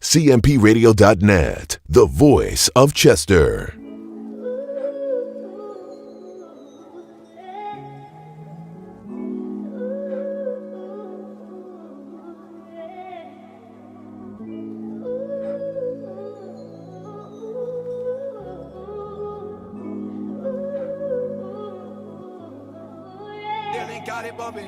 CMPRadio.net, the voice of Chester. Yeah, they got it, Bobby.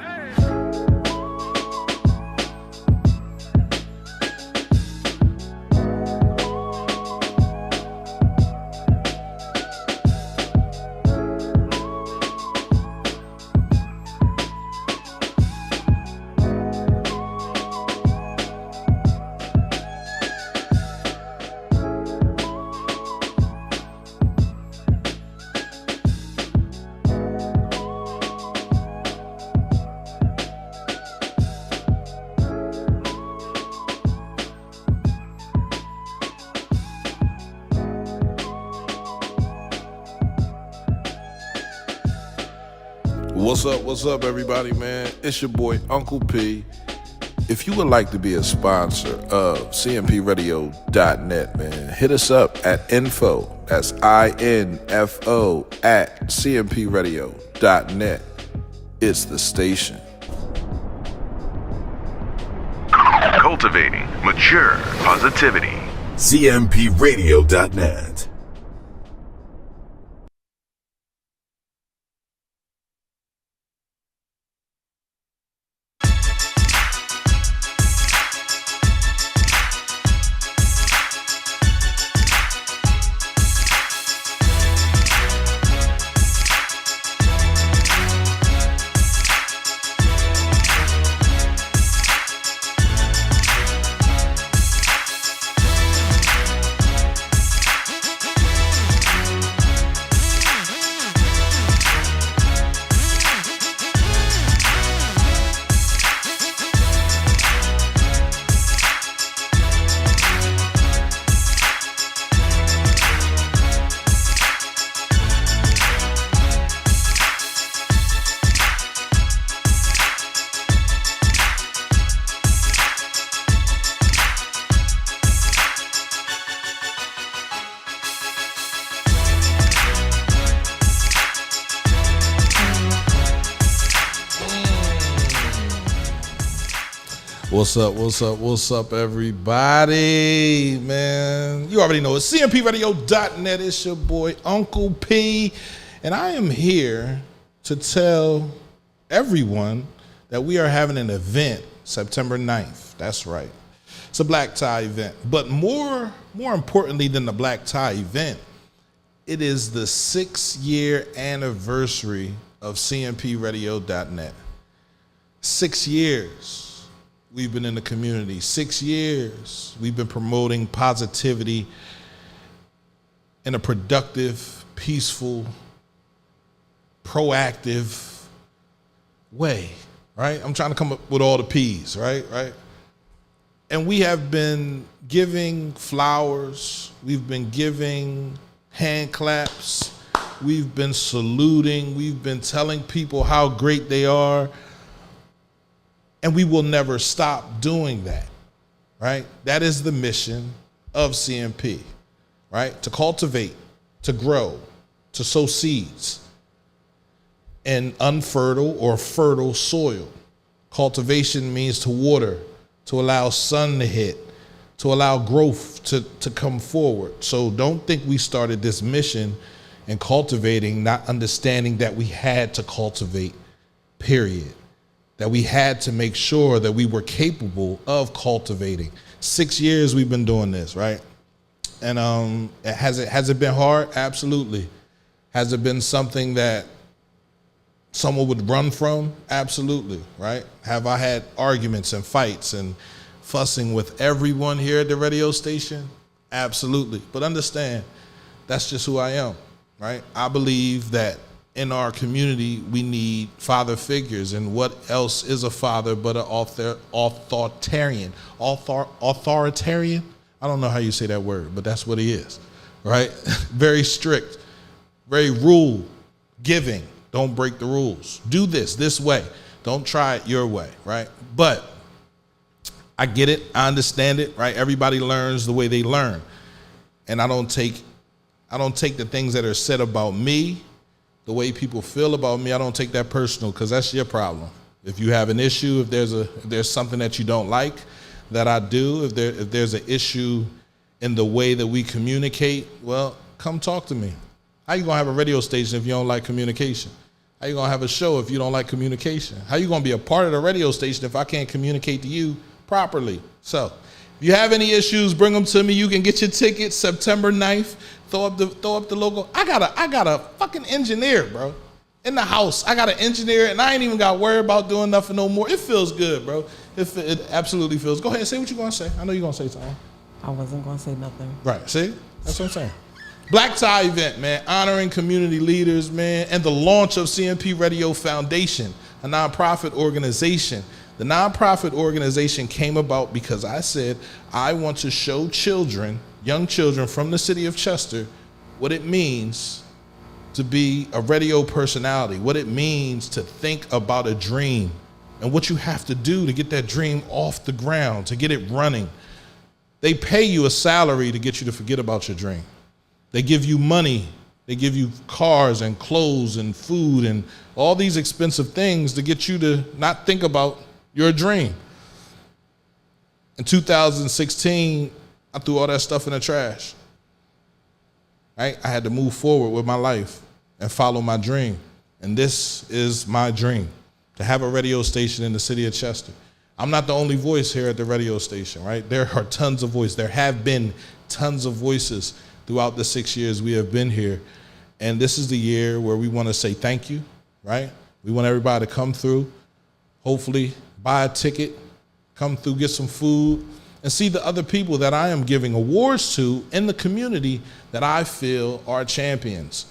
What's up, everybody, man? It's your boy, Uncle P. If you would like to be a sponsor of CMPRadio.net, man, hit us up at info, that's INFO, at CMPRadio.net. It's the station. Cultivating mature positivity. CMPRadio.net. What's up, everybody, man? You already know it's CMPRadio.net. It's your boy, Uncle P, and I am here to tell everyone that we are having an event September 9th. That's right. It's a black tie event, but more importantly than the black tie event, it is the 6-year anniversary of CMPRadio.net. 6 years. We've been in the community 6 years. We've been promoting positivity in a productive, peaceful, proactive way, right? I'm trying to come up with all the P's, right? And we have been giving flowers. We've been giving hand claps. We've been saluting. We've been telling people how great they are. And we will never stop doing that, right? That is the mission of CMP, right? To cultivate, to grow, to sow seeds in unfertile or fertile soil. Cultivation means to water, to allow sun to hit, to allow growth to come forward. So don't think we started this mission in cultivating, not understanding that we had to cultivate, period. That we had to make sure that we were capable of cultivating. 6 years we've been doing this, right? And has it been hard? Absolutely. Has it been something that someone would run from? Absolutely, right? Have I had arguments and fights and fussing with everyone here at the radio station? Absolutely. But understand, that's just who I am, right? I believe that in our community, we need father figures, and what else is a father but an authoritarian? Authoritarian? I don't know how you say that word, but that's what he is, right? Very strict, very rule giving. Don't break the rules. Do this way. Don't try it your way, right? But I get it. I understand it, right? Everybody learns the way they learn. And I don't take the things that are said about me, the way people feel about me, I don't take that personal, because that's your problem. If you have an issue, if there's something that you don't like that I do, if there's an issue in the way that we communicate, well, come talk to me. How you gonna have a radio station if you don't like communication? How you gonna have a show if you don't like communication? How you gonna be a part of the radio station if I can't communicate to you properly? So, if you have any issues, bring them to me. You can get your tickets September 9th. Throw up the logo. I got a fucking engineer, bro. In the house. I got an engineer, and I ain't even got to worry about doing nothing no more. It feels good, bro. It absolutely feels. Go ahead and say what you're gonna say. I know you're gonna say something. I wasn't gonna say nothing. Right, see? That's what I'm saying. Black Tie event, man, honoring community leaders, man, and the launch of CMP Radio Foundation, a nonprofit organization. The nonprofit organization came about because I said I want to show children, young children from the city of Chester, what it means to be a radio personality, what it means to think about a dream, and what you have to do to get that dream off the ground, to get it running. They pay you a salary to get you to forget about your dream. They give you money. They give you cars and clothes and food and all these expensive things to get you to not think about your dream. In 2016, I threw all that stuff in the trash. Right? I had to move forward with my life and follow my dream. And this is my dream, to have a radio station in the city of Chester. I'm not the only voice here at the radio station, right? There are tons of voices. There have been tons of voices throughout the 6 years we have been here. And this is the year where we want to say thank you, right? We want everybody to come through, hopefully buy a ticket, come through, get some food, and see the other people that I am giving awards to in the community that I feel are champions.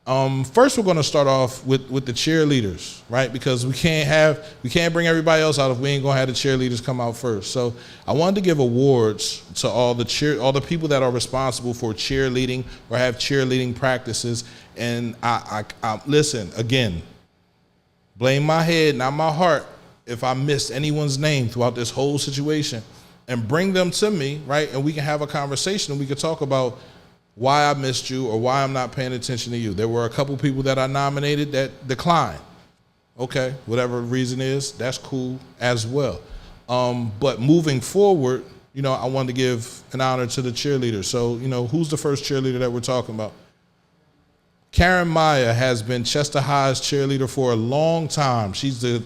First, we're going to start off with the cheerleaders, right? Because we can't bring everybody else out if we ain't going to have the cheerleaders come out first. So I wanted to give awards to all the people that are responsible for cheerleading or have cheerleading practices. And I listen again. Blame my head, not my heart, if I missed anyone's name throughout this whole situation, and bring them to me, right? And we can have a conversation and we can talk about why I missed you or why I'm not paying attention to you. There were a couple people that I nominated that declined. Okay, whatever reason is, that's cool as well. But moving forward, I wanted to give an honor to the cheerleaders. So, who's the first cheerleader that we're talking about? Karen Maya has been Chester High's cheerleader for a long time. She's the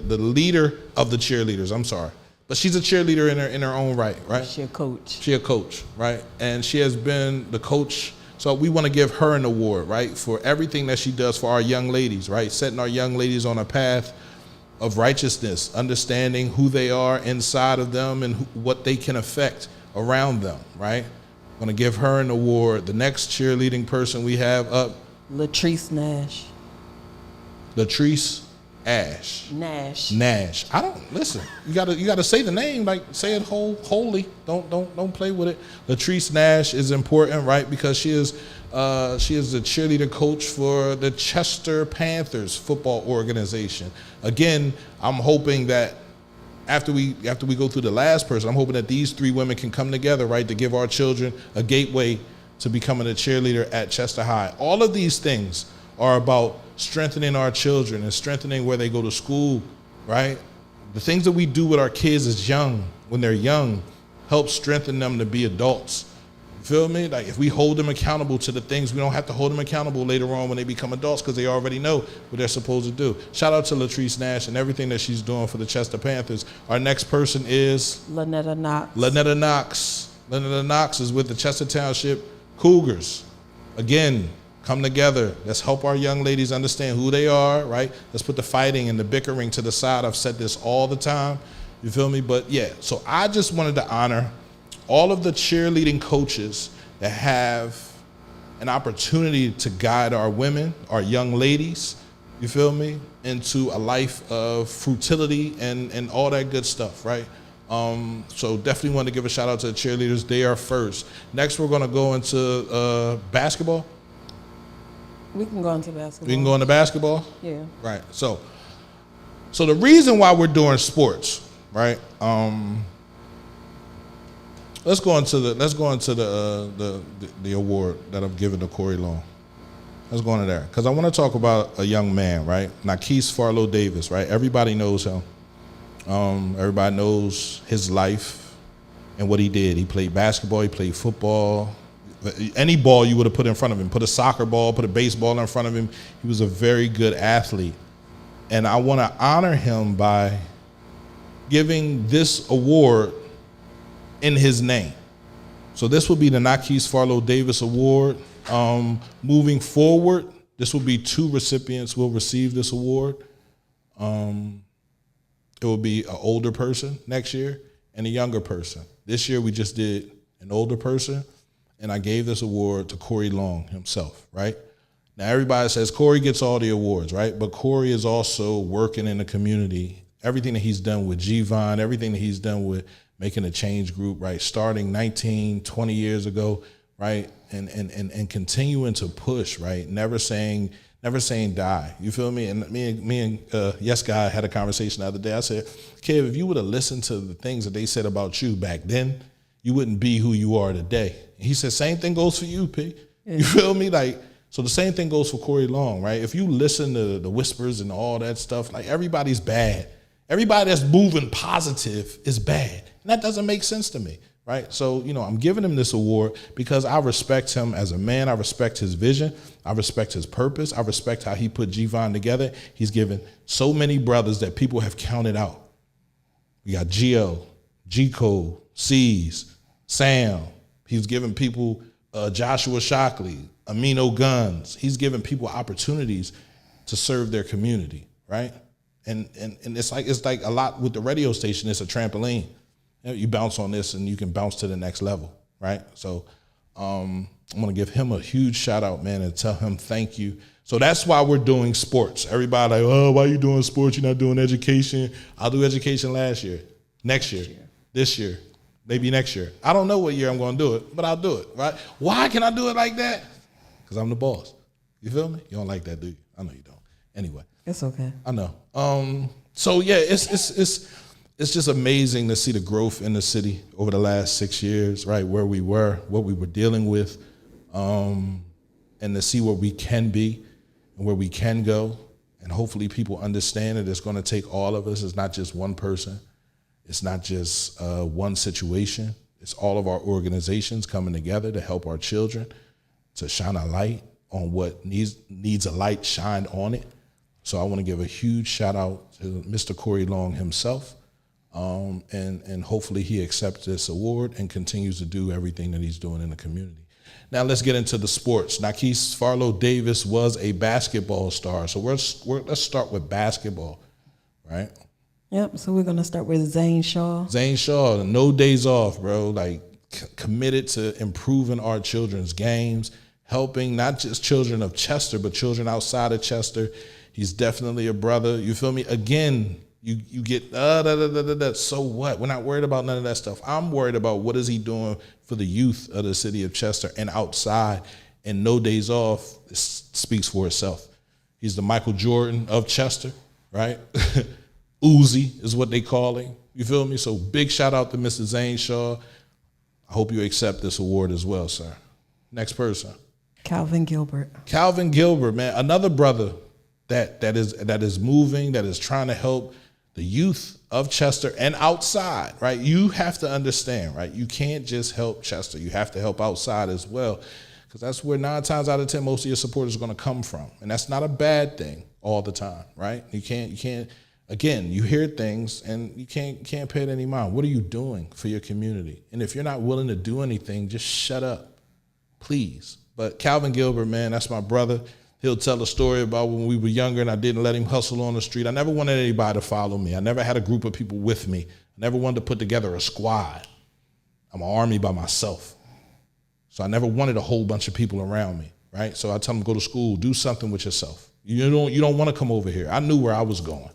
leader of the cheerleaders. I'm sorry. But she's a cheerleader in her own right? She's a coach. She's a coach, right? And she has been the coach. So we want to give her an award, right? For everything that she does for our young ladies, right? Setting our young ladies on a path of righteousness, understanding who they are inside of them and what they can affect around them, right? I'm going to give her an award. The next cheerleading person we have up. Latrice Nash. Latrice Nash. I don't listen. You gotta say the name, like say it wholly. Don't play with it. Latrice Nash is important, right? Because she is the cheerleader coach for the Chester Panthers football organization. Again, I'm hoping that after we go through the last person, I'm hoping that these three women can come together, right, to give our children a gateway to becoming a cheerleader at Chester High. All of these things are about strengthening our children and strengthening where they go to school, right? The things that we do with our kids when they're young, help strengthen them to be adults. You feel me? Like if we hold them accountable to the things, we don't have to hold them accountable later on when they become adults because they already know what they're supposed to do. Shout out to Latrice Nash and everything that she's doing for the Chester Panthers. Our next person is Lynetta Knox. Lynetta Knox is with the Chester Township Cougars. Again, come together. Let's help our young ladies understand who they are, right? Let's put the fighting and the bickering to the side. I've said this all the time. You feel me? But yeah, so I just wanted to honor all of the cheerleading coaches that have an opportunity to guide our women, our young ladies, you feel me, into a life of frutility and all that good stuff, right? So definitely want to give a shout out to the cheerleaders. They are first. Next, we're going to go into basketball. We can go into basketball. We can go into basketball? Yeah. Right. So the reason why we're doing sports, right? Let's go into the award that I'm giving to Corey Long. Let's go into there because I want to talk about a young man, right? Nakees Farlow Davis, right? Everybody knows him. Everybody knows his life and what he did. He played basketball. He played football. Any ball you would have put in front of him. Put a soccer ball. Put a baseball in front of him. He was a very good athlete, and I want to honor him by giving this award in his name. So this will be the Nakees Farlow Davis Award. Moving forward, this will be 2 recipients will receive this award. It will be an older person next year and a younger person. This year we just did an older person, and I gave this award to Corey Long himself, right? Now everybody says Corey gets all the awards, right? But Corey is also working in the community. Everything that he's done with G-Vine, everything that he's done with making a change group, right? Starting 19, 20 years ago, right? And continuing to push, right? Never saying die. You feel me? And me and Yes Guy had a conversation the other day. I said, Kev, if you would have listened to the things that they said about you back then, you wouldn't be who you are today. He said, same thing goes for you, P. You feel me? Like, so the same thing goes for Corey Long, right? If you listen to the whispers and all that stuff, like everybody's bad. Everybody that's moving positive is bad. And that doesn't make sense to me. Right? So, I'm giving him this award because I respect him as a man. I respect his vision. I respect his purpose. I respect how he put G-Vine together. He's given so many brothers that people have counted out. We got Gio, G-Code, C's, Sam. He's given people Joshua Shockley, Amino Guns. He's given people opportunities to serve their community, right? And it's like a lot with the radio station. It's a trampoline. You bounce on this and you can bounce to the next level, right? So I'm going to give him a huge shout out, man, and tell him thank you. So that's why we're doing sports. Everybody like, oh, why are you doing sports? You're not doing education. I'll do education next year, this year, maybe next year. I don't know what year I'm going to do it, but I'll do it, right? Why can I do it like that? Because I'm the boss. You feel me? You don't like that, do you? I know you don't. Anyway. It's okay. I know. So yeah, it's just amazing to see the growth in the city over the last 6 years, right? Where we were, what we were dealing with, and to see where we can be and where we can go. And hopefully people understand that it's going to take all of us. It's not just one person. It's not just one situation. It's all of our organizations coming together to help our children, to shine a light on what needs a light shined on it. So I want to give a huge shout out to Mr. Corey Long himself. And hopefully he accepts this award and continues to do everything that he's doing in the community. Now let's get into the sports. Nakees Farlow Davis was a basketball star. So let's start with basketball, right? Yep, so we're going to start with Zane Shaw. Zane Shaw, no days off, bro. Like committed to improving our children's games, helping not just children of Chester, but children outside of Chester. He's definitely a brother. You feel me? Again, you get so what? We're not worried about none of that stuff. I'm worried about what is he doing for the youth of the city of Chester and outside. And no days off speaks for itself. He's the Michael Jordan of Chester, right? Uzi is what they call him. You feel me? So big shout out to Mr. Zane Shaw. I hope you accept this award as well, sir. Next person. Calvin Gilbert. Calvin Gilbert, man, another brother that is moving, that is trying to help the youth of Chester and outside, right? You have to understand, right? You can't just help Chester. You have to help outside as well, because that's where 9 times out of 10 most of your supporters are going to come from, and that's not a bad thing all the time, right? You can't. Again, you hear things and you can't pay it any mind. What are you doing for your community? And if you're not willing to do anything, just shut up, please. But Calvin Gilbert, man, that's my brother. He'll tell a story about when we were younger and I didn't let him hustle on the street. I never wanted anybody to follow me. I never had a group of people with me. I never wanted to put together a squad. I'm an army by myself. So I never wanted a whole bunch of people around me, right? So I tell them, go to school, do something with yourself. You don't want to come over here. I knew where I was going,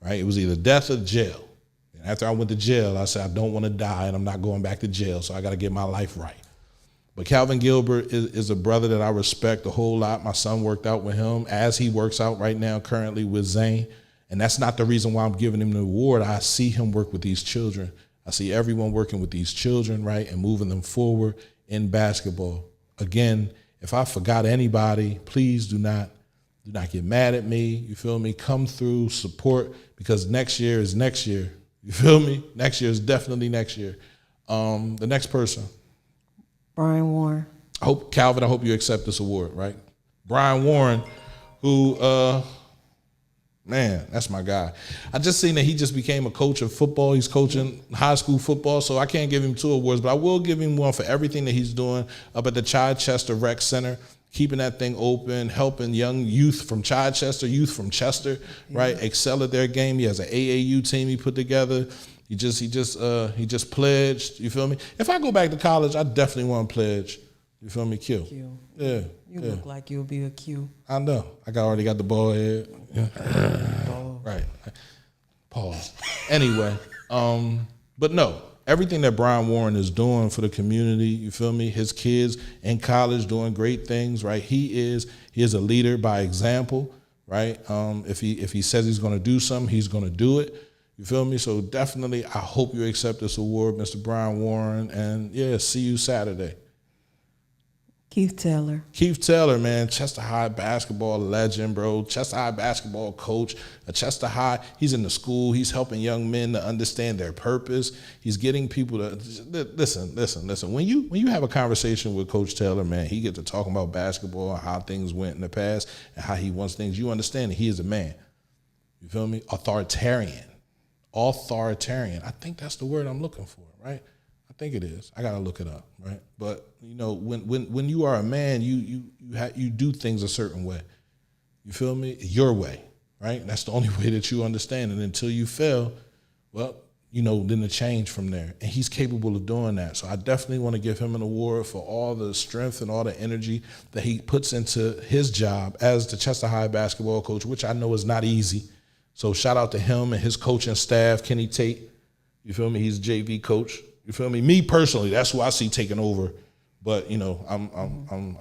right? It was either death or jail. And after I went to jail, I said, I don't want to die and I'm not going back to jail, so I got to get my life right. But Calvin Gilbert is a brother that I respect a whole lot. My son worked out with him as he works out right now currently with Zane. And that's not the reason why I'm giving him the award. I see him work with these children. I see everyone working with these children, right, and moving them forward in basketball. Again, if I forgot anybody, please do not get mad at me. You feel me? Come through, support, because next year is next year. You feel me? Next year is definitely next year. The next person. Brian Warren. Calvin, I hope you accept this award, right? Brian Warren, who, man, that's my guy. I just seen that he just became a coach of football. He's coaching high school football, so I can't give him 2 awards, but I will give him one for everything that he's doing up at the Chichester Rec Center, keeping that thing open, helping young youth from Chichester, youth from Chester, right, excel at their game. He has an AAU team he put together. He just pledged. You feel me? If I go back to college, I definitely want to pledge. You feel me? Q. Yeah. You look like you'll be a Q. I know. Already got the ball head. Yeah. Oh. Right. Pause. Anyway, but no, everything that Brian Warren is doing for the community, you feel me? His kids in college doing great things, right? He is a leader by example, right? If he says he's going to do something, he's going to do it. You feel me? So definitely, I hope you accept this award, Mr. Brian Warren, and yeah, see you Saturday. Keith Taylor, man, Chester High basketball legend, bro. Chester High basketball coach. Chester High, he's in the school. He's helping young men to understand their purpose. He's getting people to listen. When you have a conversation with Coach Taylor, man, he gets to talking about basketball and how things went in the past and how he wants things. You understand that he is a man. You feel me? Authoritarian. I think that's the word I'm looking for, right? I think it is. I gotta look it up, right? But you know, when you are a man, you do things a certain way. You feel me? Your way, right? That's the only way that you understand. And until you fail, well, you know, then the change from there. And he's capable of doing that. So I definitely want to give him an award for all the strength and all the energy that he puts into his job as the Chester High basketball coach, which I know is not easy. So shout out to him and his coaching staff, Kenny Tate. You feel me? He's a JV coach. You feel me? Me personally, that's who I see taking over. But you know,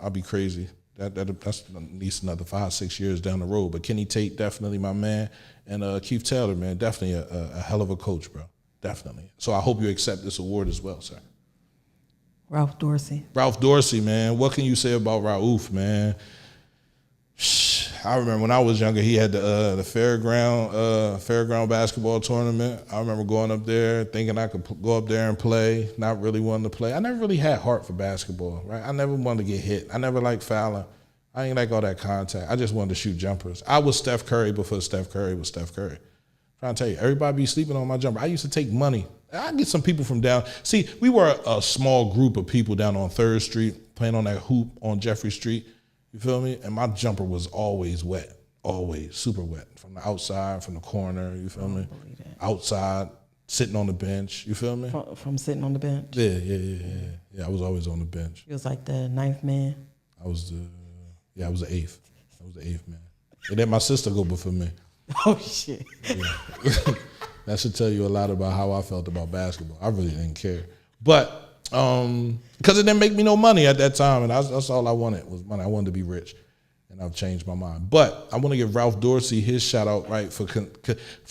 I'll be crazy. That's at least another 5-6 years down the road. But Kenny Tate, definitely my man, and Keith Taylor, man, definitely a hell of a coach, bro. Definitely. So I hope you accept this award as well, sir. Ralph Dorsey, man. What can you say about Raouf, man? I remember when I was younger, he had the fairground basketball tournament. I remember going up there thinking I could go up there and play, not really wanting to play. I never really had heart for basketball, right? I never wanted to get hit. I never liked fouling. I ain't like all that contact. I just wanted to shoot jumpers. I was Steph Curry before Steph Curry was Steph Curry. I'm trying to tell you, everybody be sleeping on my jumper. I used to take money. I get some people from down. See, we were a small group of people down on 3rd Street playing on that hoop on Jeffrey Street. You feel me? And my jumper was always wet, always super wet, from the outside, from the corner. You feel me? Outside, sitting on the bench. You feel me? From sitting on the bench. Yeah. I was always on the bench. He was like the 9th man. I was the 8th. I was the 8th man. And then my sister go before me. Oh shit. Yeah. That should tell you a lot about how I felt about basketball. I really didn't care, but. Because it didn't make me no money at that time, and that's all I wanted was money. I wanted to be rich, and I've changed my mind. But I want to give Ralph Dorsey his shout out, right, for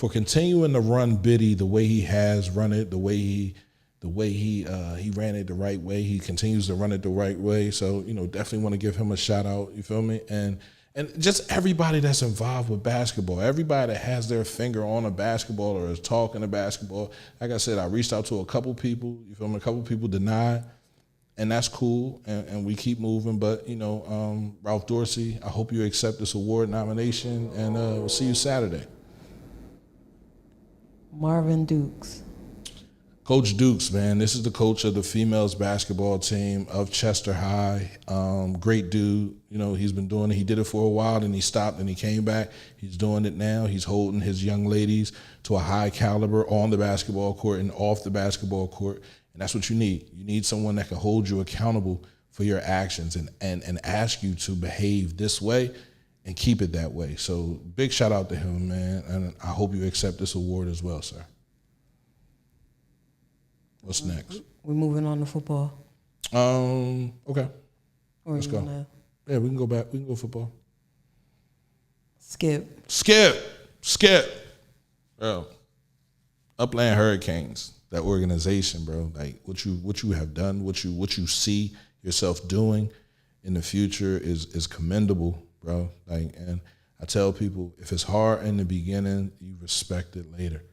continuing to run Biddy the way he has run it, the way he ran it the right way. He continues to run it the right way. So you know, definitely want to give him a shout out. You feel me? And just everybody that's involved with basketball, everybody that has their finger on a basketball or is talking to basketball. Like I said, I reached out to a couple people. You feel me? A couple people denied, and that's cool. And we keep moving. But you know, Ralph Dorsey, I hope you accept this award nomination, and we'll see you Saturday. Marvin Dukes. Coach Dukes, man, this is the coach of the females basketball team of Chester High. Great dude. You know, he's been doing it. He did it for a while, then he stopped, and he came back. He's doing it now. He's holding his young ladies to a high caliber on the basketball court and off the basketball court, and that's what you need. You need someone that can hold you accountable for your actions and ask you to behave this way and keep it that way. So big shout out to him, man, and I hope you accept this award as well, sir. What's next? We're moving on to football. Okay. Or Let's go. Yeah, we can go back. We can go football. Skip. Bro. Upland Hurricanes. that organization, bro. Like what you have done, what you see yourself doing in the future is commendable, bro. Like, and I tell people, if it's hard in the beginning, you respect it later,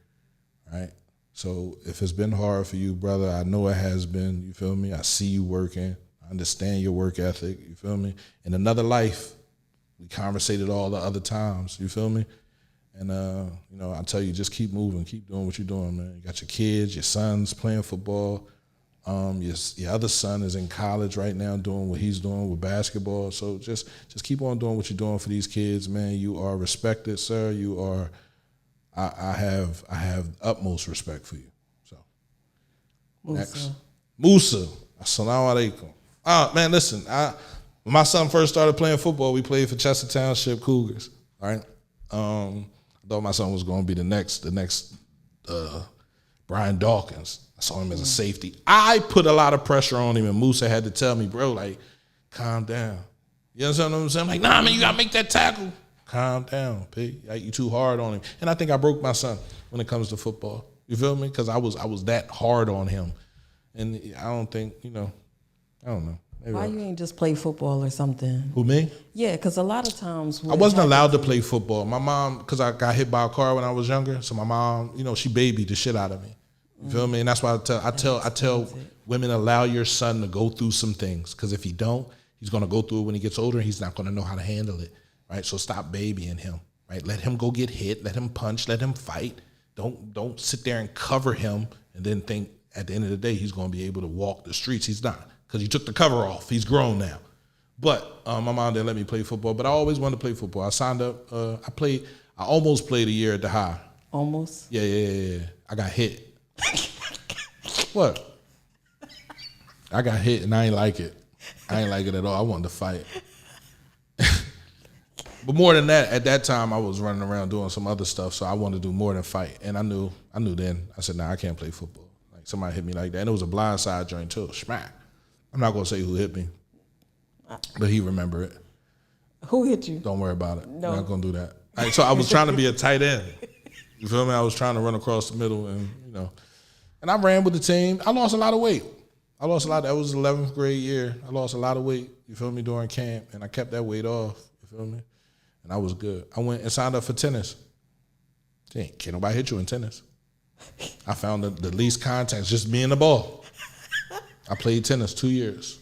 right? So if it's been hard for you, brother, I know it has been, you feel me? I see you working. I understand your work ethic, you feel me? In another life, we conversated all the other times, you feel me? And, you know, I tell you, just keep moving, keep doing what you're doing, man. You got your kids, your son's playing football. Your other son is in college right now doing what he's doing with basketball. So just keep on doing what you're doing for these kids, man. You are respected, sir. You are, I have utmost respect for you. So, next. Musa, assalamu alaikum. Man, listen, when my son first started playing football, we played for Chester Township Cougars, all right? I thought my son was going to be the next Brian Dawkins. I saw him as a safety. I put a lot of pressure on him, and Musa had to tell me, bro, like, calm down. You understand what I'm saying? I'm like, nah, man, you got to make that tackle. Calm down, P. Like, you too hard on him. And I think I broke my son when it comes to football. You feel me? Because I was that hard on him. And I don't think, I don't know. Maybe Why you ain't just play football or something? Who, me? Yeah, because a lot of times I wasn't allowed to play football. My mom, because I got hit by a car when I was younger, so my mom, she babied the shit out of me. You feel me? And that's why I tell women, allow your son to go through some things, because if he don't, he's going to go through it when he gets older, and he's not going to know how to handle it, right? So stop babying him, right? Let him go get hit, let him punch, let him fight. Don't sit there and cover him and then think at the end of the day he's going to be able to walk the streets. He's not, because he took the cover off. He's grown now. But my mom didn't let me play football, but I always wanted to play football. I signed up. I almost played a year at the high. Almost? Yeah. I got hit. What? I got hit and I ain't like it. I ain't like it at all. I wanted to fight. But more than that, at that time I was running around doing some other stuff, so I wanted to do more than fight. And I knew then. I said, nah, I can't play football. Like, somebody hit me like that. And it was a blindside joint too. Smack. I'm not gonna say who hit me, but he remember it. Who hit you? Don't worry about it. No. I'm not gonna do that. Right, so I was trying to be a tight end. You feel me? I was trying to run across the middle, and and I ran with the team. I lost a lot of weight. That was 11th grade year. I lost a lot of weight. You feel me? During camp, and I kept that weight off. You feel me? And I was good. I went and signed up for tennis. Can't nobody hit you in tennis. I found the least contacts, just me and the ball. I played tennis 2 years.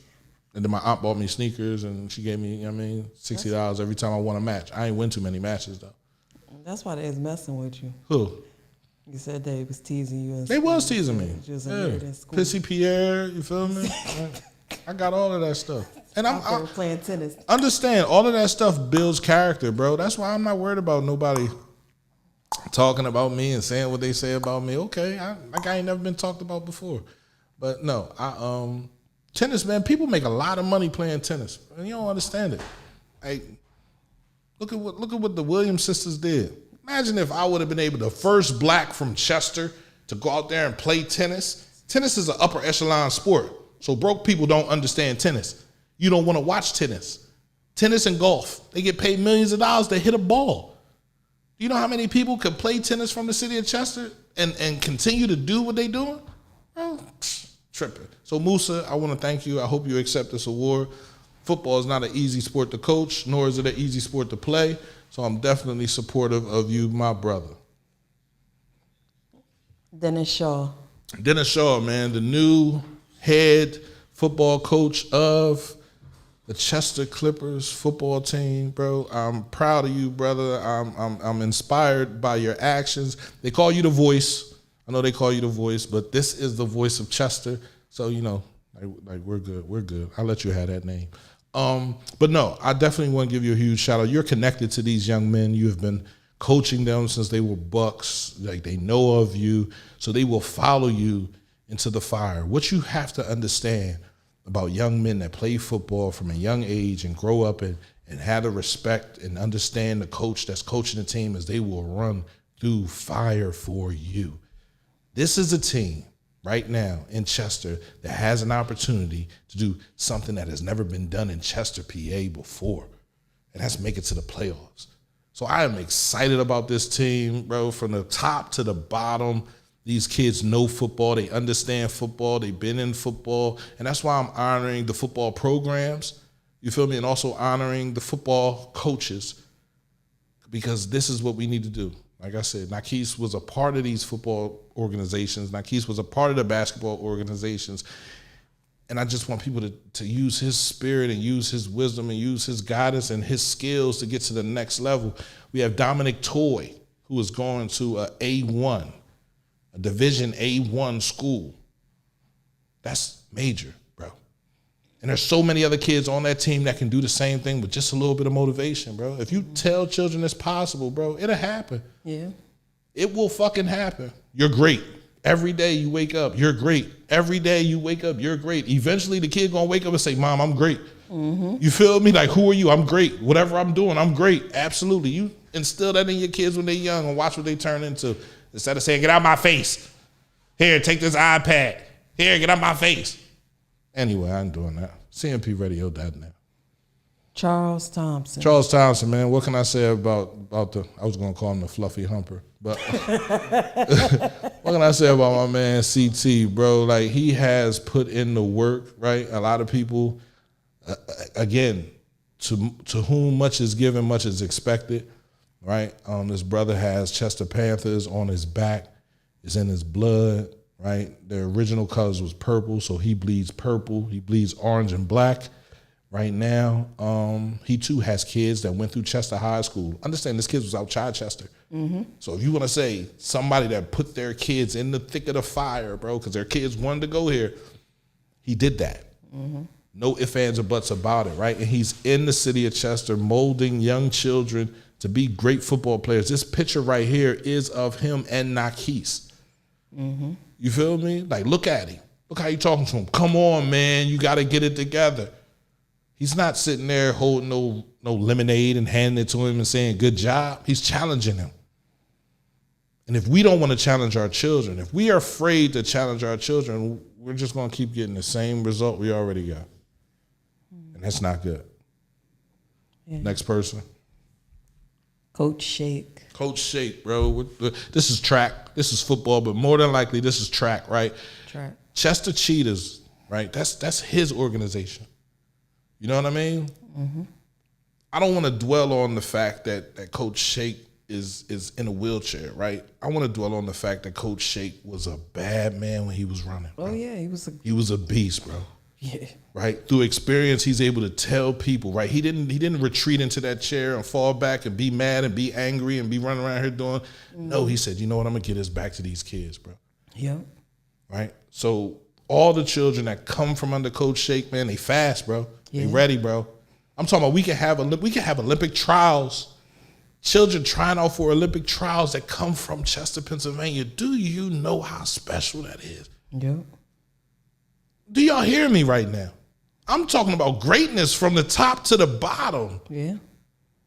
And then my aunt bought me sneakers, and she gave me, $60 every time I won a match. I ain't win too many matches, though. That's why they was messing with you. Who? You said they was teasing you. They was teasing me. Just Yeah. Pissy Pierre, you feel me? I got all of that stuff. And I'm playing tennis. Understand, all of that stuff builds character, bro. That's why I'm not worried about nobody talking about me and saying what they say about me. Okay, I ain't never been talked about before. But no, tennis, man, people make a lot of money playing tennis. And you don't understand it. Like, look at what the Williams sisters did. Imagine if I would have been able, the first black from Chester, to go out there and play tennis. Tennis is an upper echelon sport. So broke people don't understand tennis. You don't want to watch tennis. Tennis and golf, they get paid millions of dollars to hit a ball. Do you know how many people could play tennis from the city of Chester and continue to do what they doing? Well, tripping. So Musa, I want to thank you. I hope you accept this award. Football is not an easy sport to coach, nor is it an easy sport to play. So I'm definitely supportive of you, my brother. Dennis Shaw. Dennis Shaw, man, the new head football coach of the Chester Clippers football team, bro. I'm proud of you, brother. I'm inspired by your actions. They call you the voice. I know they call you the voice, but this is the voice of Chester. So, like we're good. We're good. I'll let you have that name. But no, I definitely want to give you a huge shout out. You're connected to these young men. You have been coaching them since they were bucks. Like, they know of you, so they will follow you into the fire. What you have to understand about young men that play football from a young age and grow up and have the respect and understand the coach that's coaching the team is they will run through fire for you. This is a team right now in Chester that has an opportunity to do something that has never been done in Chester, PA before, and that's make it to the playoffs. So I am excited about this team, bro, from the top to the bottom. These kids know football. They understand football. They've been in football. And that's why I'm honoring the football programs, you feel me? And also honoring the football coaches, because this is what we need to do. Like I said, Nakis was a part of these football organizations. Nakis was a part of the basketball organizations. And I just want people to use his spirit and use his wisdom and use his guidance and his skills to get to the next level. We have Dominic Toy, who is going to a A1, a Division A1 school. That's major, bro. And there's so many other kids on that team that can do the same thing with just a little bit of motivation, bro. If you tell children it's possible, bro, it'll happen. Yeah. It will fucking happen. You're great. Every day you wake up, you're great. Every day you wake up, you're great. Eventually the kid gonna wake up and say, Mom, I'm great. Mm-hmm. You feel me? Like, who are you? I'm great. Whatever I'm doing, I'm great. Absolutely. You instill that in your kids when they're young and watch what they turn into. Instead of saying, get out my face. Here, take this iPad. Here, get out my face. Anyway, I ain't doing that. CMPRadio.net. Charles Thompson. Charles Thompson, man. What can I say about the, I was going to call him the fluffy humper, but what can I say about my man CT, bro? Like, he has put in the work, right? A lot of people, again, to whom much is given, much is expected, right? This brother has Chester Panthers on his back. It's in his blood, right? The original colors was purple, so he bleeds purple. He bleeds orange and black. Right now, he too has kids that went through Chester High School. Understand, this kid was out Chichester. Mm-hmm. So if you want to say somebody that put their kids in the thick of the fire, bro, because their kids wanted to go here, he did that. Mm-hmm. No ifs, ands, or buts about it, right? And he's in the city of Chester molding young children to be great football players. This picture right here is of him and Nakis. Mm-hmm. You feel me? Like, look at him. Look how you talking to him. Come on, man. You got to get it together. He's not sitting there holding no lemonade and handing it to him and saying, good job. He's challenging him. And if we don't want to challenge our children, if we are afraid to challenge our children, we're just going to keep getting the same result we already got. And that's not good. Yeah. Next person. Coach Shake. Coach Shake, bro. This is track. This is football, but more than likely this is track, right? Track. Chester Cheetahs, right? That's his organization. You know what I mean? Mm-hmm. I don't want to dwell on the fact that Coach Shake is in a wheelchair, right? I want to dwell on the fact that Coach Shake was a bad man when he was running. Bro. Oh yeah, he was a beast, bro. Yeah. Right? Through experience, he's able to tell people, right? He didn't retreat into that chair and fall back and be mad and be angry and be running around here doing. No, he said, you know what? I'm gonna get this back to these kids, bro. Yep. Right? So all the children that come from under Coach Shake, man, they fast, bro. Yeah. They ready, bro. I'm talking about we can have Olympic trials, children trying out for Olympic trials that come from Chester, Pennsylvania. Do you know how special that is? Yep. Do y'all hear me right now? I'm talking about greatness from the top to the bottom. Yeah.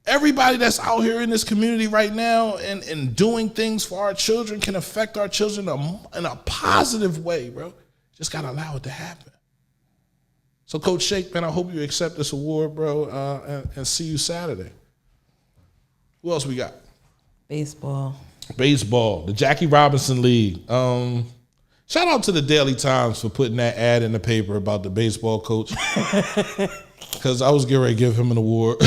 Everybody that's out here in this community right now and doing things for our children can affect our children in a positive way, bro. Just got to allow it to happen. So, Coach Shake, man, I hope you accept this award, bro, and see you Saturday. Who else we got? Baseball, the Jackie Robinson League. Shout out to the Daily Times for putting that ad in the paper about the baseball coach, because I was getting ready to give him an award.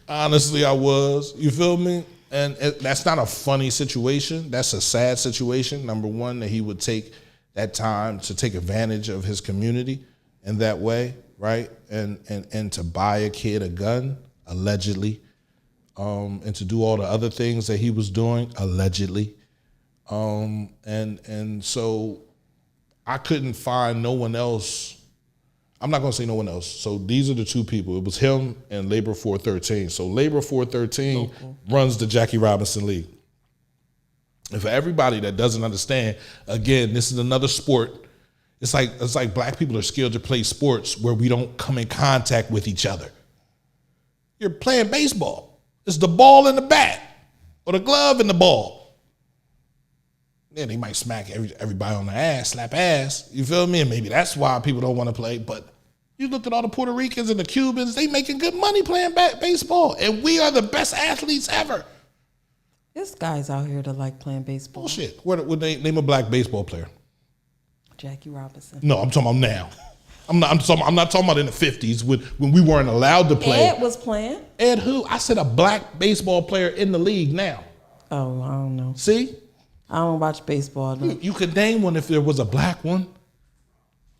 Honestly, I was. You feel me? And that's not a funny situation. That's a sad situation. Number one, that he would take that time to take advantage of his community in that way, right? And to buy a kid a gun, allegedly, and to do all the other things that he was doing, allegedly. And so I couldn't find no one else. I'm not going to say no one else. So these are the two people. It was him and Labor 413. So Labor 413 runs the Jackie Robinson League. And for everybody that doesn't understand, again, this is another sport. It's like black people are scared to play sports where we don't come in contact with each other. You're playing baseball. It's the ball and the bat, or the glove and the ball. Yeah, they might smack everybody on the ass, slap ass. You feel me? And maybe that's why people don't want to play. But you look at all the Puerto Ricans and the Cubans, they making good money playing baseball. And we are the best athletes ever. There's guys out here that like playing baseball. Bullshit. What name a black baseball player? Jackie Robinson. No, I'm talking about now. I'm not talking about in the 50s when we weren't allowed to play. Ed was playing. Ed who? I said a black baseball player in the league now. Oh, I don't know. See? I don't watch baseball. No. You could name one if there was a black one.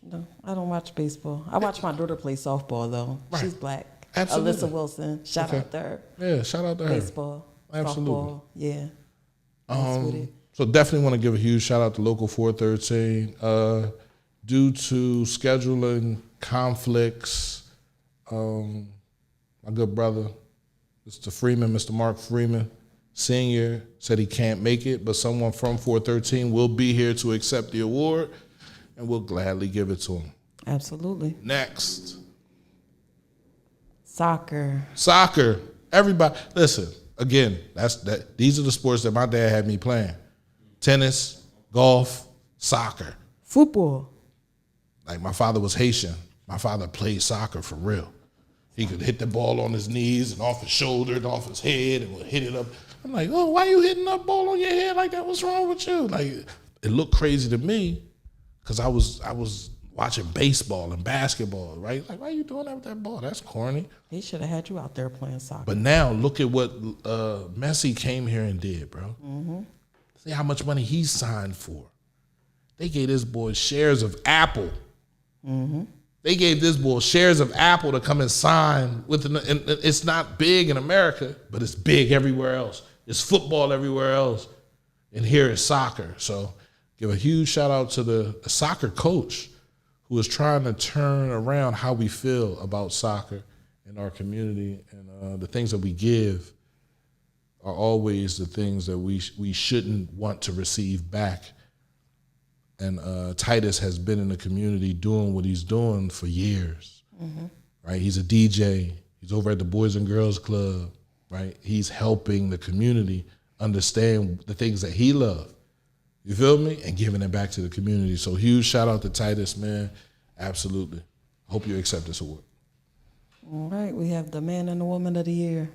No, I don't watch baseball. I watch my daughter play softball, though. Right. She's black. Absolutely. Alyssa Wilson. Shout out to her. Yeah, shout out to her. Baseball. Absolutely. Softball. Yeah. Nice with it. So definitely want to give a huge shout out to Local 413. Due to scheduling conflicts, my good brother, Mr. Freeman, Mr. Mark Freeman, Sr., said he can't make it, but someone from 413 will be here to accept the award, and we'll gladly give it to him. Absolutely. Next. Soccer. Everybody, listen, again, these are the sports that my dad had me playing. Tennis, golf, soccer. Football. Like my father was Haitian. My father played soccer for real. He could hit the ball on his knees and off his shoulder and off his head and would hit it up. I'm like, oh, why you hitting that ball on your head like that? What's wrong with you? Like, it looked crazy to me because I was watching baseball and basketball, right? Like, why are you doing that with that ball? That's corny. He should have had you out there playing soccer. But now look at what Messi came here and did, bro. Mm-hmm. See how much money he signed for. They gave this boy shares of Apple. Mm-hmm. They gave this boy shares of Apple to come and sign with. And it's not big in America, but it's big everywhere else. It's football everywhere else, and here is soccer. So, give a huge shout out to the soccer coach who is trying to turn around how we feel about soccer in our community, and the things that we give are always the things that we shouldn't want to receive back. And Titus has been in the community doing what he's doing for years, right? He's a DJ. He's over at the Boys and Girls Club, right? He's helping the community understand the things that he loved. You feel me? And giving it back to the community. So huge shout out to Titus, man. Absolutely. Hope you accept this award. All right, we have the Man and the Woman of the Year.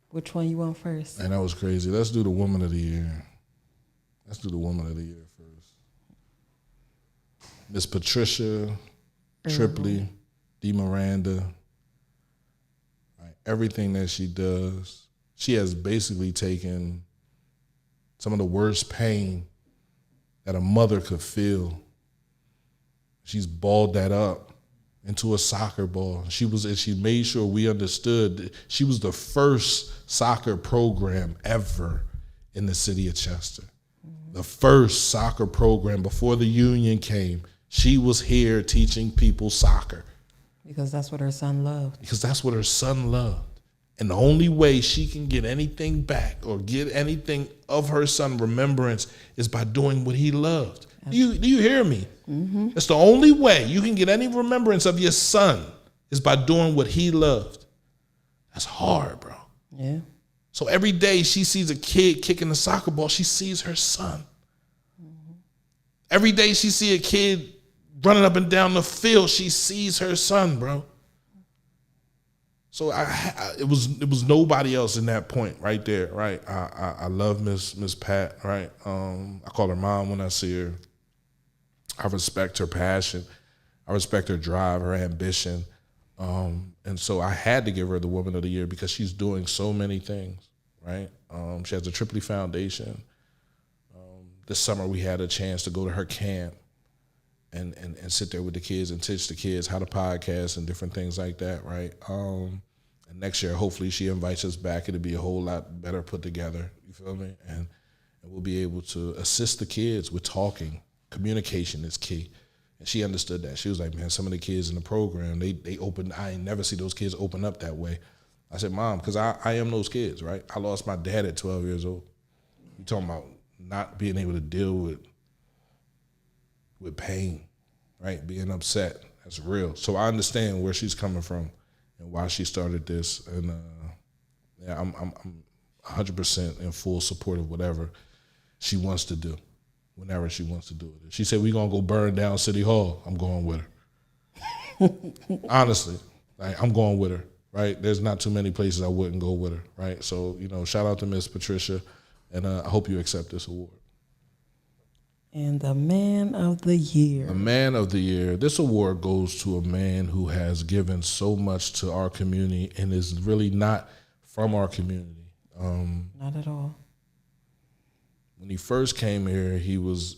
Which one you want first? And that was crazy. Let's do the Woman of the Year. Let's do the Woman of the Year first. Miss Patricia Tripley, D. Miranda. Right, everything that she does, she has basically taken some of the worst pain that a mother could feel. She's balled that up into a soccer ball. She made sure we understood she was the first soccer program ever in the city of Chester. The first soccer program before the union came. She was here teaching people soccer. Because that's what her son loved. Because that's what her son loved. And the only way she can get anything back or get anything of her son remembrance is by doing what he loved. Do you hear me? Mm-hmm. That's the only way you can get any remembrance of your son is by doing what he loved. That's hard, bro. Yeah. So every day she sees a kid kicking the soccer ball, she sees her son. Mm-hmm. Every day she sees a kid running up and down the field, she sees her son, bro. So it was nobody else in that point right there, right? I love Miss Pat, right? I call her mom when I see her. I respect her passion. I respect her drive, her ambition. And so I had to give her the Woman of the Year because she's doing so many things, right? She has the Tripley Foundation. This summer we had a chance to go to her camp and sit there with the kids and teach the kids how to podcast and different things like that, right? And next year, hopefully she invites us back. It'll be a whole lot better put together, you feel me? And we'll be able to assist the kids with talking. Communication is key. And she understood that. She was like, man, some of the kids in the program, they open, I ain't never see those kids open up that way. I said, Mom, because I am those kids, right? I lost my dad at 12 years old. You talking about not being able to deal with pain, right? Being upset. That's real. So I understand where she's coming from and why she started this. And yeah, I'm 100% in full support of whatever she wants to do. Whenever she wants to do it. If she said, we're going to go burn down City Hall, I'm going with her. Honestly, like, I'm going with her, right? There's not too many places I wouldn't go with her, right? So, shout out to Miss Patricia, and I hope you accept this award. And the Man of the Year. The Man of the Year. This award goes to a man who has given so much to our community and is really not from our community. Not at all. When he first came here, he was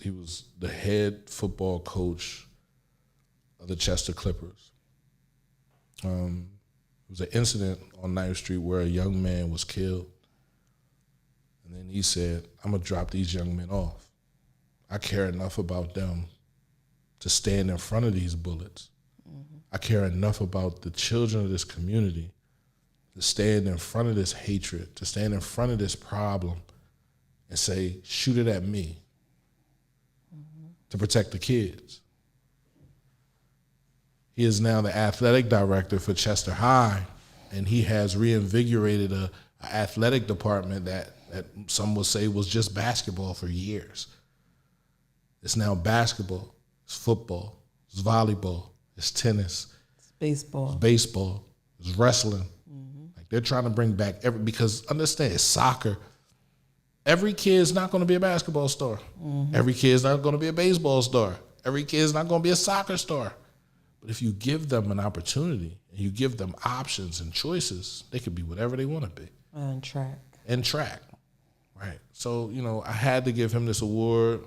the head football coach of the Chester Clippers. There was an incident on 9th Street where a young man was killed. And then he said, I'm going to drop these young men off. I care enough about them to stand in front of these bullets. Mm-hmm. I care enough about the children of this community to stand in front of this hatred, to stand in front of this problem and say, shoot it at me, to protect the kids. He is now the athletic director for Chester High, and he has reinvigorated an athletic department that some would say was just basketball for years. It's now basketball, it's football, it's volleyball, it's tennis, it's baseball, it's wrestling. Mm-hmm. Like they're trying to bring back because understand, it's soccer. Every kid's not going to be a basketball star. Mm-hmm. Every kid's not going to be a baseball star. Every kid's not going to be a soccer star. But if you give them an opportunity and you give them options and choices, they can be whatever they want to be. And track. Right. So, I had to give him this award.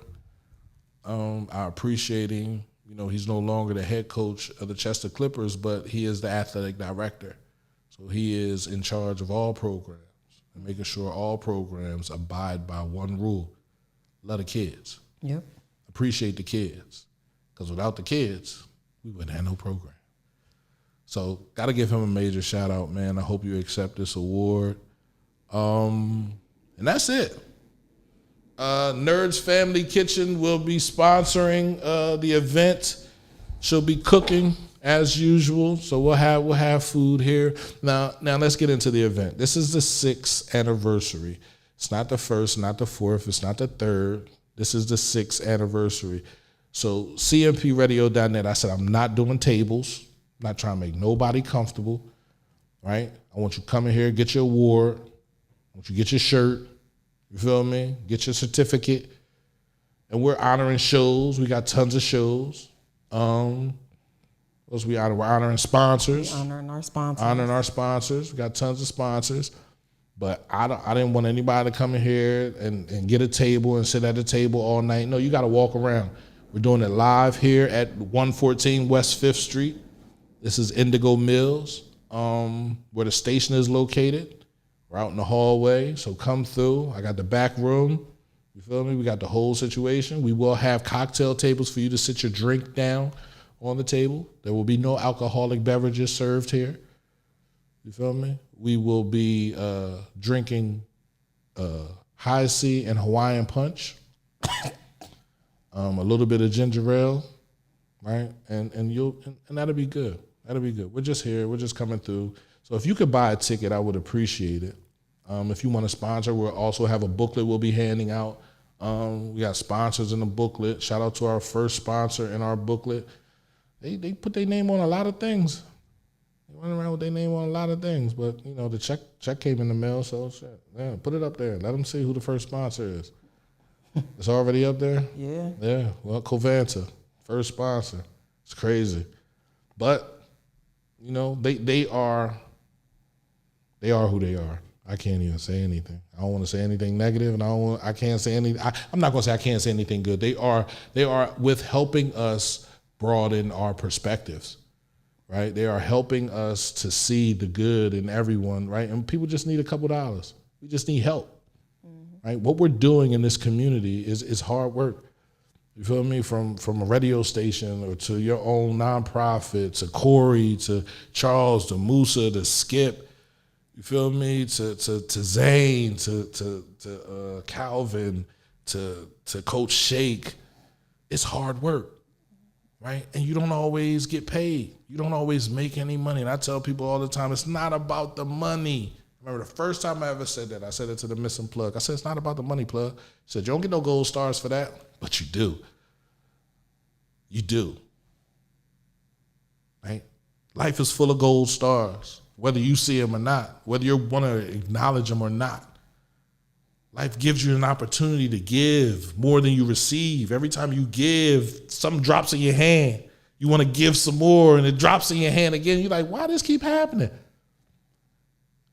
I appreciate him. He's no longer the head coach of the Chester Clippers, but he is the athletic director. So he is in charge of all programs and making sure all programs abide by one rule: love the kids. Yep. Appreciate the kids. Because without the kids, we wouldn't have no program. So got to give him a major shout out, man. I hope you accept this award. And that's it. Nerds Family Kitchen will be sponsoring the event. She'll be cooking as usual, so we'll have food here. Now let's get into the event. This is the 6th anniversary. It's not the 1st, not the 4th, it's not the 3rd. This is the 6th anniversary. So cmpradio.net, I said I'm not doing tables. I'm not trying to make nobody comfortable, right? I want you to come in here, get your award. I want you to get your shirt. You feel me? Get your certificate. And we're honoring shows. We got tons of shows. What else we honor? We're honoring sponsors. Honoring our sponsors. We got tons of sponsors. But I didn't want anybody to come in here and get a table and sit at the table all night. No, you got to walk around. We're doing it live here at 114 West 5th Street. This is Indigo Mills, where the station is located. We're out in the hallway, so come through. I got the back room. You feel me? We got the whole situation. We will have cocktail tables for you to sit your drink down on the table. There will be no alcoholic beverages served here. You feel me? We will be drinking High C and Hawaiian Punch, a little bit of ginger ale, right? And that'll be good. That'll be good. We're just here. We're just coming through. So if you could buy a ticket, I would appreciate it. If you want to sponsor, we'll also have a booklet we'll be handing out. We got sponsors in the booklet. Shout out to our first sponsor in our booklet. They put their name on a lot of things. They went around with their name on a lot of things, but the check came in the mail, so shit. Yeah, put it up there. Let them see who the first sponsor is. It's already up there? Yeah. Yeah. Well, Covanta, first sponsor. It's crazy. But, they are who they are. I can't even say anything. I don't want to say anything negative, and I can't say anything. I'm not going to say I can't say anything good. They are with helping us broaden our perspectives, right? They are helping us to see the good in everyone, right? And people just need a couple dollars. We just need help, right? What we're doing in this community is hard work. You feel me? From a radio station or to your own nonprofit, to Corey, to Charles, to Musa, to Skip. You feel me? To Zane, to Calvin, to Coach Shake. It's hard work, right? And you don't always get paid. You don't always make any money. And I tell people all the time, it's not about the money. I remember the first time I ever said that, I said it to the Missing Plug. I said, it's not about the money, Plug. I said, you don't get no gold stars for that, but you do. You do. Right? Life is full of gold stars. whether you see them or not, whether you want to acknowledge them or not. Life gives you an opportunity to give more than you receive. Every time you give, something drops in your hand. You want to give some more, and it drops in your hand again. You're like, why does this keep happening?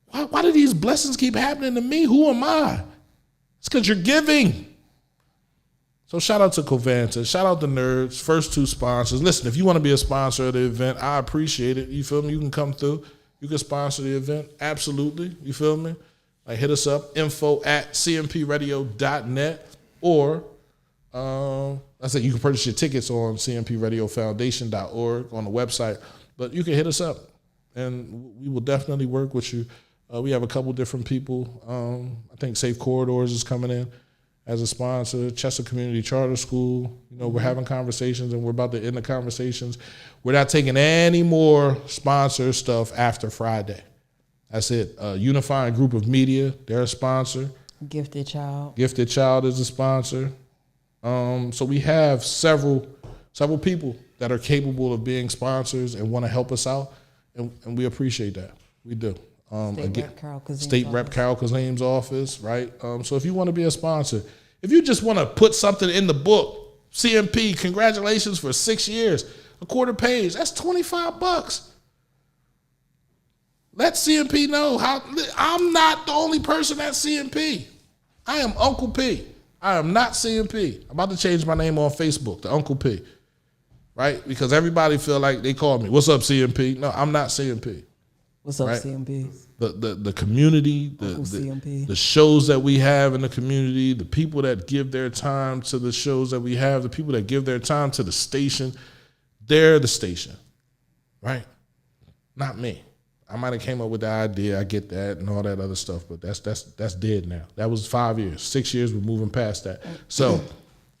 Why do these blessings keep happening to me? Who am I? It's because you're giving. So shout out to Covanta. Shout out to Nerds, first 2 sponsors. Listen, if you want to be a sponsor of the event, I appreciate it. You feel me? You can come through. You can sponsor the event. Absolutely. You feel me? Like, hit us up, info@cmpradio.net, or I said you can purchase your tickets on cmpradio.foundation.org on the website, but you can hit us up, and we will definitely work with you. We have a couple different people. I think Safe Corridors is coming in as a sponsor, Chester Community Charter School. You know, we're having conversations, and we're about to end the conversations. We're not taking any more sponsor stuff after Friday. That's it. Unifying Group of Media, they're a sponsor. Gifted Child. Gifted Child is a sponsor. So we have several people that are capable of being sponsors and want to help us out, and we appreciate that. We do. State Rep Carol Kazim's office, right? So if you want to be a sponsor, if you just want to put something in the book, CMP, congratulations for 6 years, a quarter page, that's $25. Let CMP know how I'm not the only person at CMP. I am Uncle P. I am not CMP. I'm about to change my name on Facebook to Uncle P. Right? Because everybody feel like they call me, what's up, CMP? No, I'm not CMP. What's up, right? CMP? The community, the shows that we have in the community, the people that give their time to the shows that we have, the people that give their time to the station, they're the station. Right? Not me. I might have came up with the idea, I get that and all that other stuff, but that's dead now. That was 5 years. 6 years, we're moving past that. So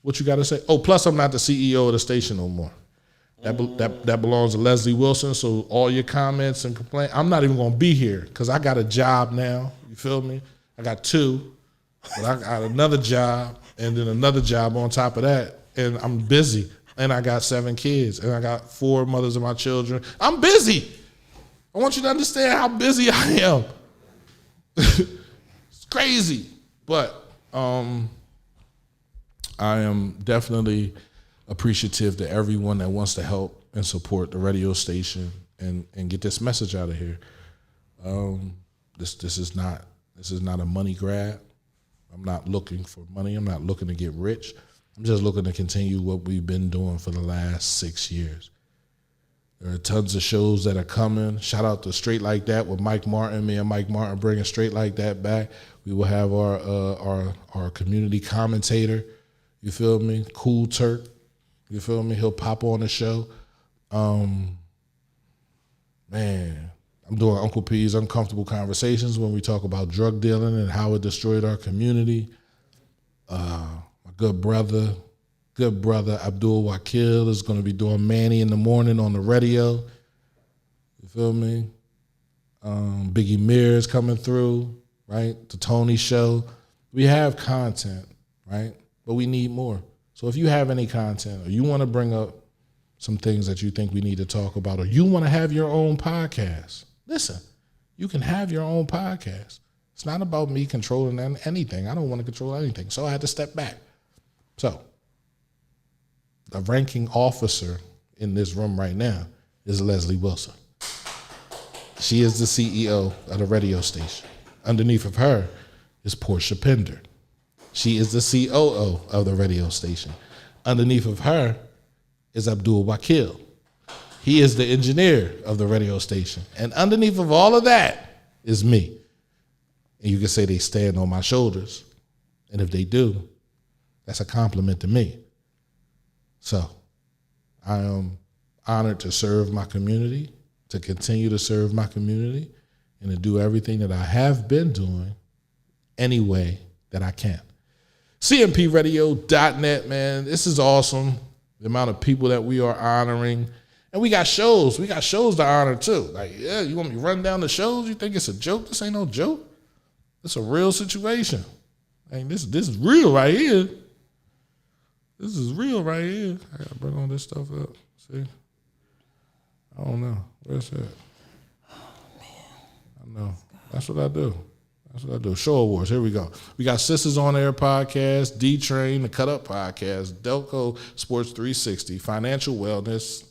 what you got to say? Oh, plus I'm not the CEO of the station no more. That belongs to Leslie Wilson, so all your comments and complaints, I'm not even going to be here because I got a job now. You feel me? I got 2, but I got another job and then another job on top of that, and I'm busy. And I got 7 kids, and I got 4 mothers of my children. I'm busy. I want you to understand how busy I am. It's crazy. But I am definitely appreciative to everyone that wants to help and support the radio station and get this message out of here. This is not a money grab. I'm not looking for money. I'm not looking to get rich. I'm just looking to continue what we've been doing for the last 6 years. There are tons of shows that are coming. Shout out to Straight Like That with Mike Martin. Me and Mike Martin bringing Straight Like That back. We will have our community commentator. You feel me? Cool Turk. You feel me? He'll pop on the show. Man, I'm doing Uncle P's Uncomfortable Conversations when we talk about drug dealing and how it destroyed our community. My good brother Abdul Wakil is going to be doing Manny in the Morning on the radio. You feel me? Biggie Mears coming through, right? The Tony Show. We have content, right? But we need more. So if you have any content or you want to bring up some things that you think we need to talk about, or you want to have your own podcast, listen, you can have your own podcast. It's not about me controlling anything. I don't want to control anything. So I had to step back. So the ranking officer in this room right now is Leslie Wilson. She is the CEO of the radio station. Underneath of her is Portia Pender. She is the COO of the radio station. Underneath of her is Abdul Wakil. He is the engineer of the radio station. And underneath of all of that is me. And you can say they stand on my shoulders. And if they do, that's a compliment to me. So I am honored to serve my community, to continue to serve my community, and to do everything that I have been doing any way that I can. CMPradio.net, man. This is awesome. The amount of people that we are honoring. And we got shows. We got shows to honor too. Like, yeah, you want me to run down the shows? You think it's a joke? This ain't no joke. It's a real situation. This is real right here. This is real right here. I gotta bring all this stuff up. See? I don't know. Where's that? Oh, man. No, that's what I do. That's what I do. Show awards. Here we go. We got Sisters on Air podcast, D Train, the Cut Up podcast, Delco Sports 360, Financial Wellness,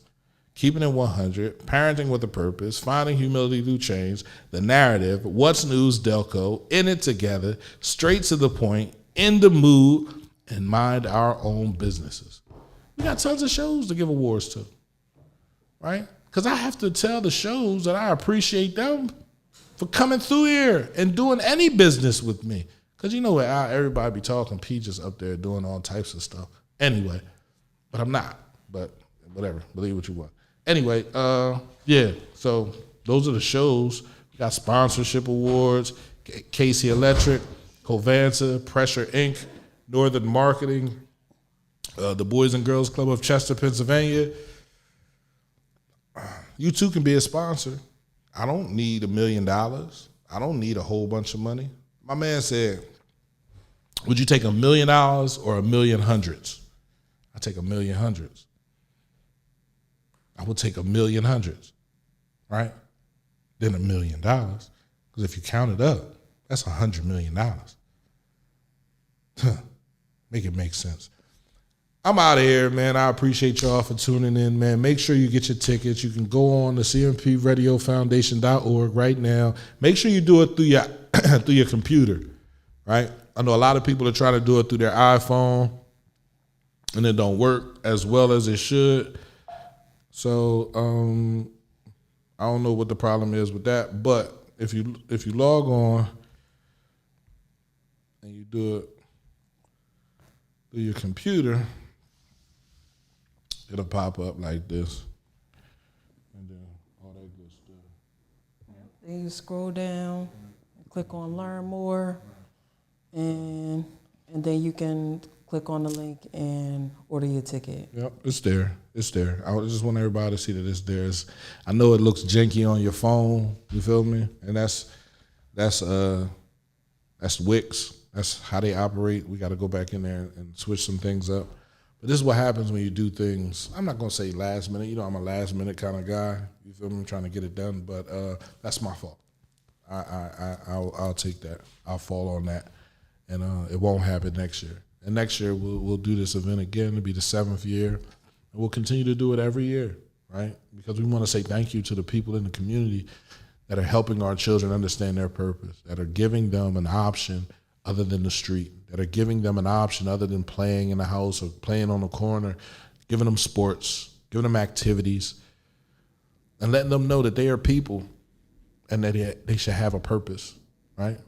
Keeping It 100, Parenting with a Purpose, Finding Humility Through Change, The Narrative, What's News Delco, In It Together, Straight to the Point, In the Mood, and Mind Our Own Businesses. We got tons of shows to give awards to, right? Because I have to tell the shows that I appreciate them for coming through here and doing any business with me. Because you know what, everybody be talking, P just up there doing all types of stuff. Anyway, but I'm not. But whatever, believe what you want. Anyway, yeah, so those are the shows. We got sponsorship awards, Casey Electric, Covanza, Pressure Inc., Northern Marketing, the Boys and Girls Club of Chester, Pennsylvania. You too can be a sponsor. I don't need $1 million. I don't need a whole bunch of money. My man said, would you take $1 million or $1 million hundreds? I take $1 million hundreds. I would take $1 million hundreds, right? Then $1 million. Because if you count it up, that's $100 million. Make it make sense. I'm out of here, man. I appreciate y'all for tuning in, man. Make sure you get your tickets. You can go on to cmpradiofoundation.org right now. Make sure you do it through your through your computer, right? I know a lot of people are trying to do it through their iPhone, and it don't work as well as it should. So I don't know what the problem is with that, but if you log on and you do it through your computer, it'll pop up like this, and then all that good stuff. Then you scroll down, click on Learn More, and then you can click on the link and order your ticket. Yep, it's there. It's there. I just want everybody to see that it's there. I know it looks janky on your phone. You feel me? And that's Wix. That's how they operate. We got to go back in there and switch some things up. But this is what happens when you do things. I'm not going to say last minute. You know, I'm a last minute kind of guy. You feel me? I'm trying to get it done. But that's my fault. I'll take that. I'll fall on that. And it won't happen next year. And next year we'll do this event again. It'll be the 7th year. And we'll continue to do it every year, right? Because we want to say thank you to the people in the community that are helping our children understand their purpose, that are giving them an option other than the street, that are giving them an option other than playing in the house or playing on the corner, giving them sports, giving them activities, and letting them know that they are people and that they should have a purpose, right?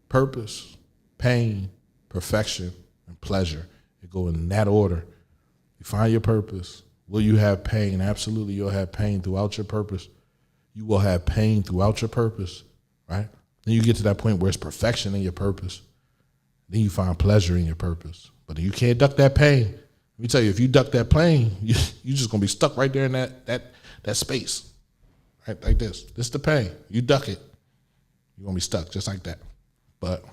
Purpose, pain, perfection, and pleasure. It go in that order. You find your purpose. Will you have pain? Absolutely, you'll have pain throughout your purpose. You will have pain throughout your purpose, right? Then you get to that point where it's perfection in your purpose. Then you find pleasure in your purpose. But you can't duck that pain. Let me tell you, if you duck that pain, you're just going to be stuck right there in that space, right? Like this. This is the pain. You duck it, you're going to be stuck just like that. But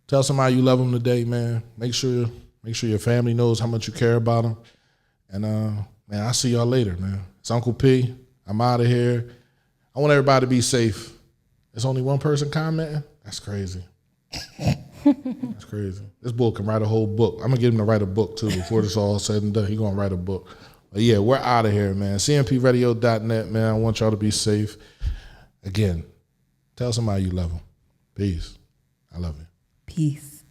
tell somebody you love them today, man. Make sure your family knows how much you care about them. And, man, I'll see y'all later, man. It's Uncle P. I'm out of here. I want everybody to be safe. There's only one person commenting? That's crazy. That's crazy. This boy can write a whole book. I'm going to get him to write a book, too, before this all said and done. He's going to write a book. But, yeah, we're out of here, man. CMPradio.net, man. I want y'all to be safe. Again, tell somebody you love them. Peace. I love you. Peace.